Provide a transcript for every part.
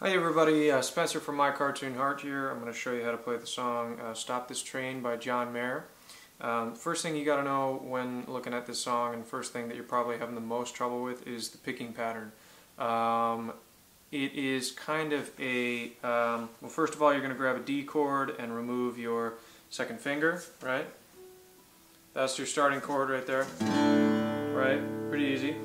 Hi everybody, Spencer from mycartoonheart here. I'm going to show you how to play the song Stop This Train by John Mayer. First thing you got to know when looking at this song, and first thing that you're probably having the most trouble with, is the picking pattern. It is kind of a, well, first of all you're going to grab a D chord and remove your second finger, right? That's your starting chord right there, right? Pretty easy.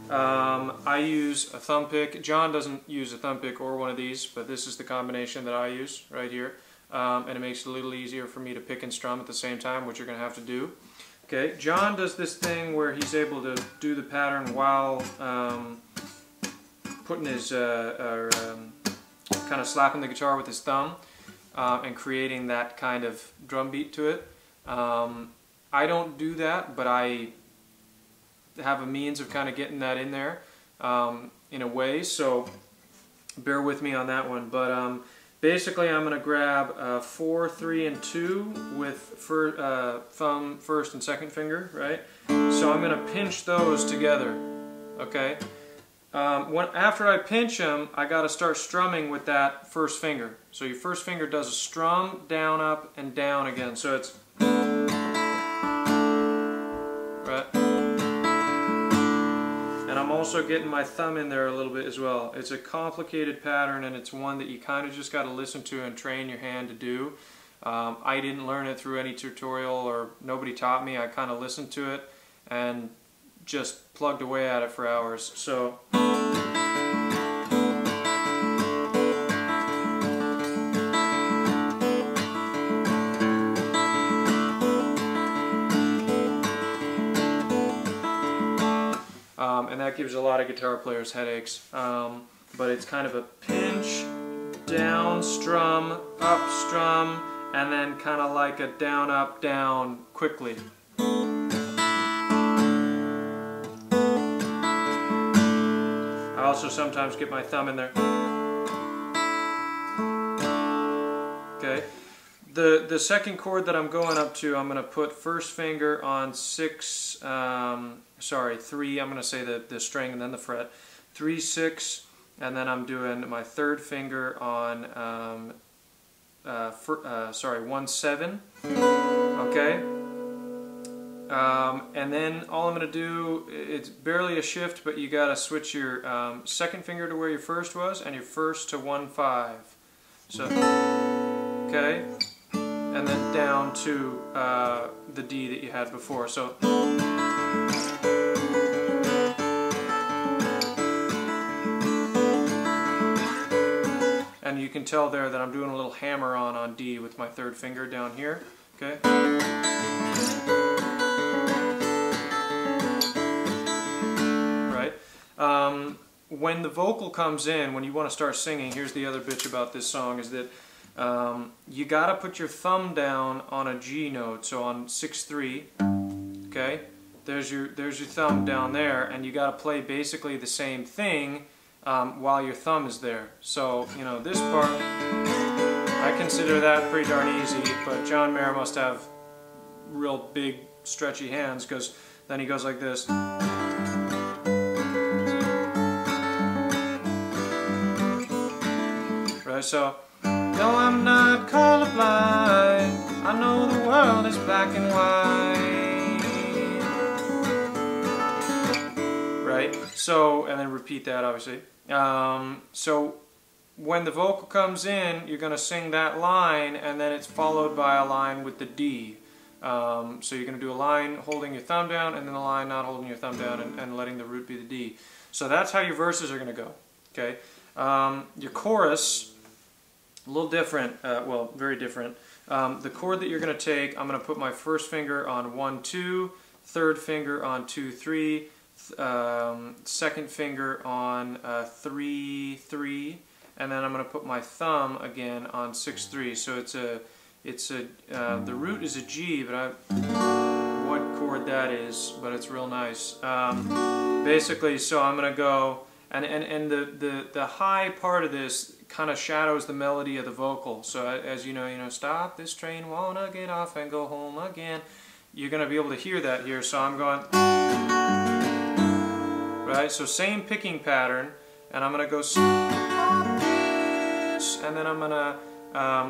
I use a thumb pick. John doesn't use a thumb pick or one of these, but this is the combination that I use right here. And it makes it a little easier for me to pick and strum at the same time, which you're going to have to do. Okay, John does this thing where he's able to do the pattern while putting his, kind of slapping the guitar with his thumb and creating that kind of drum beat to it. I don't do that, but I have a means of kind of getting that in there in a way, so bear with me on that one. But basically I'm going to grab 4, 3, and 2 with thumb first and second finger, right? So I'm going to pinch those together, okay? After I pinch them, I got to start strumming with that first finger. So your first finger does a strum, down, up, and down again. So it's right. And I'm also getting my thumb in there a little bit as well. It's a complicated pattern, and it's one that you kind of just got to listen to and train your hand to do. I didn't learn it through any tutorial, or nobody taught me. I kind of listened to it and just plugged away at it for hours. So and that gives a lot of guitar players headaches. But it's kind of a pinch, down, strum, up, strum, and then kind of like a down, up, down quickly. I also sometimes get my thumb in there. Okay. The second chord that I'm going up to, I'm going to put first finger on 3, I'm going to say the string and then the fret, 3, 6, and then I'm doing my third finger on 1, 7, okay? And then all I'm going to do, it's barely a shift, but you got to switch your second finger to where your first was, and your first to 1, 5. So, okay? And then down to the D that you had before. So, and you can tell there that I'm doing a little hammer on D with my third finger down here. Okay. Right. When the vocal comes in, when you want to start singing, here's the other bitch about this song, is that you got to put your thumb down on a G note, so on 6-3, okay? There's your thumb down there, and you got to play basically the same thing while your thumb is there. So, you know, this part, I consider that pretty darn easy, but John Mayer must have real big, stretchy hands, because then he goes like this. Right, so, no, I'm not colorblind. I know the world is black and white. Right? So, and then repeat that, obviously. So, when the vocal comes in, you're going to sing that line, and then it's followed by a line with the D. So you're going to do a line holding your thumb down, and then a line not holding your thumb down, and letting the root be the D. So that's how your verses are going to go. Okay? Your chorus, a little different, well, very different. The chord that you're going to take, I'm going to put my first finger on 1, 2, third finger on 2, 3, second finger on 3, 3, and then I'm going to put my thumb again on 6, 3. So the root is a G, but what chord that is, but it's real nice. Basically, so I'm going to go, and the high part of this kind of shadows the melody of the vocal. So as you know, stop this train, wanna get off and go home again. You're going to be able to hear that here. So I'm going, right? So same picking pattern, and I'm going to go, and then I'm going to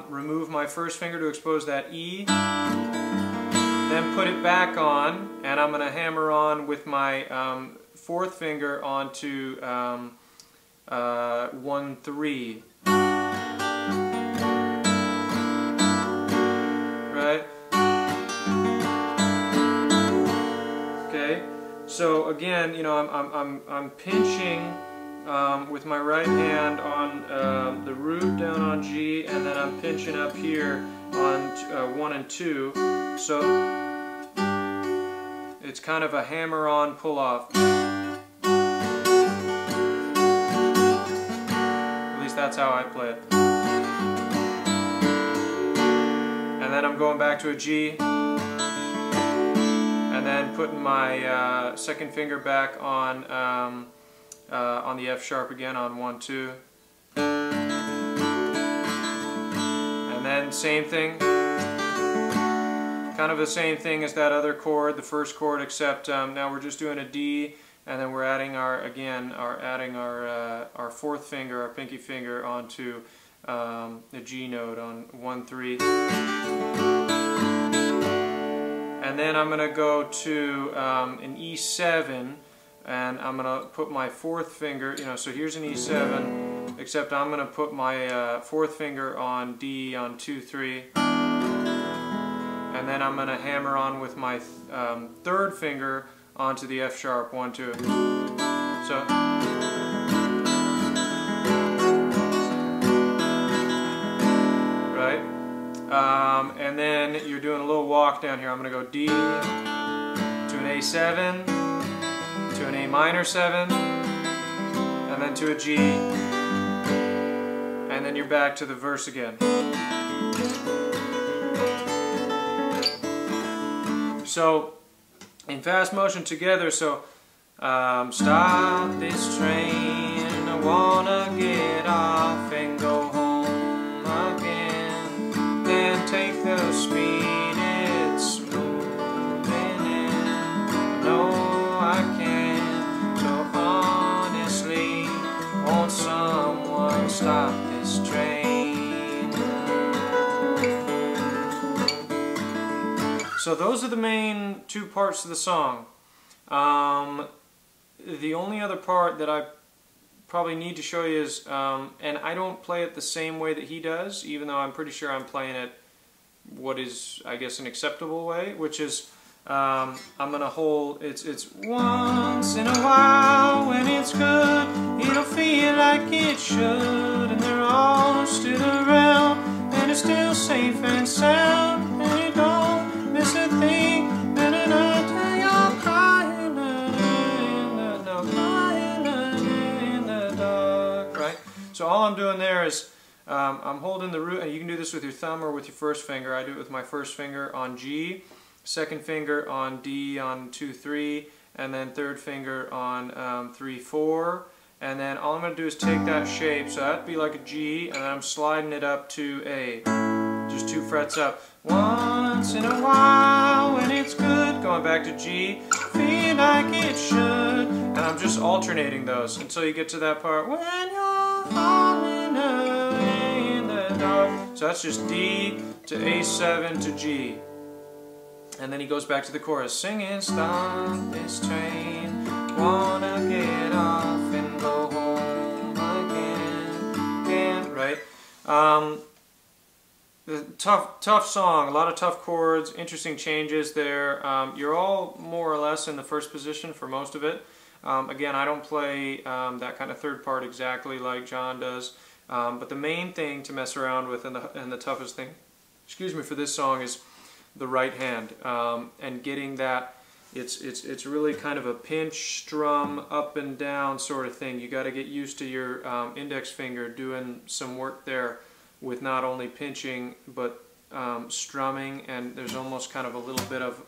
remove my first finger to expose that E, then put it back on, and I'm going to hammer on with my fourth finger onto 1-3. Right? Okay. So again, you know, I'm pinching with my right hand on the root down on G, and then I'm pinching up here on 1 and 2. So it's kind of a hammer-on pull-off. At least that's how I play it. And then I'm going back to a G, and then putting my second finger back on the F sharp again on 1, 2. And then same thing. Kind of the same thing as that other chord, the first chord, except now we're just doing a D, and then we're adding our fourth finger, our pinky finger, onto the G note on 1, 3. And then I'm going to go to an E7, and I'm going to put my fourth finger, you know, so here's an E7, except I'm going to put my fourth finger on D on 2, 3. And then I'm going to hammer on with my third finger onto the F sharp, 1, 2. So, right? And then you're doing a little walk down here. I'm going to go D to an A7, to an A minor 7, and then to a G, and then you're back to the verse again. So, in fast motion together, so stop this train, I wanna get off and go home again, then take the speed it's moving in, no I can't, so honestly, won't someone stop this train? So those are the main two parts of the song. The only other part that I probably need to show you is, and I don't play it the same way that he does, even though I'm pretty sure I'm playing it what is, I guess, an acceptable way, which is, I'm going to hold, it's once in a while when it's good, it'll feel like it should, and they're all still around, and it's still safe and sound, and it don't miss a thing, you're crying in the dark, right? So all I'm doing there is I'm holding the root, and you can do this with your thumb or with your first finger. I do it with my first finger on G, second finger on D on 2, 3, and then third finger on 3, 4. And then all I'm going to do is take that shape, so that'd be like a G, and then I'm sliding it up to A. Just 2 frets up. Once in a while when it's good, going back to G, feel like it should. And I'm just alternating those until you get to that part, when you're falling away in the dark. So that's just D to A7 to G. And then he goes back to the chorus, singing, stop this train, wanna get off and go home again, right? Tough song, a lot of tough chords, interesting changes there. You're all more or less in the first position for most of it. Again, I don't play that kind of third part exactly like John does, but the main thing to mess around with and the toughest thing, excuse me, for this song is the right hand, and getting that. It's really kind of a pinch, strum, up and down sort of thing. You got to get used to your index finger doing some work there with not only pinching but strumming, and there's almost kind of a little bit of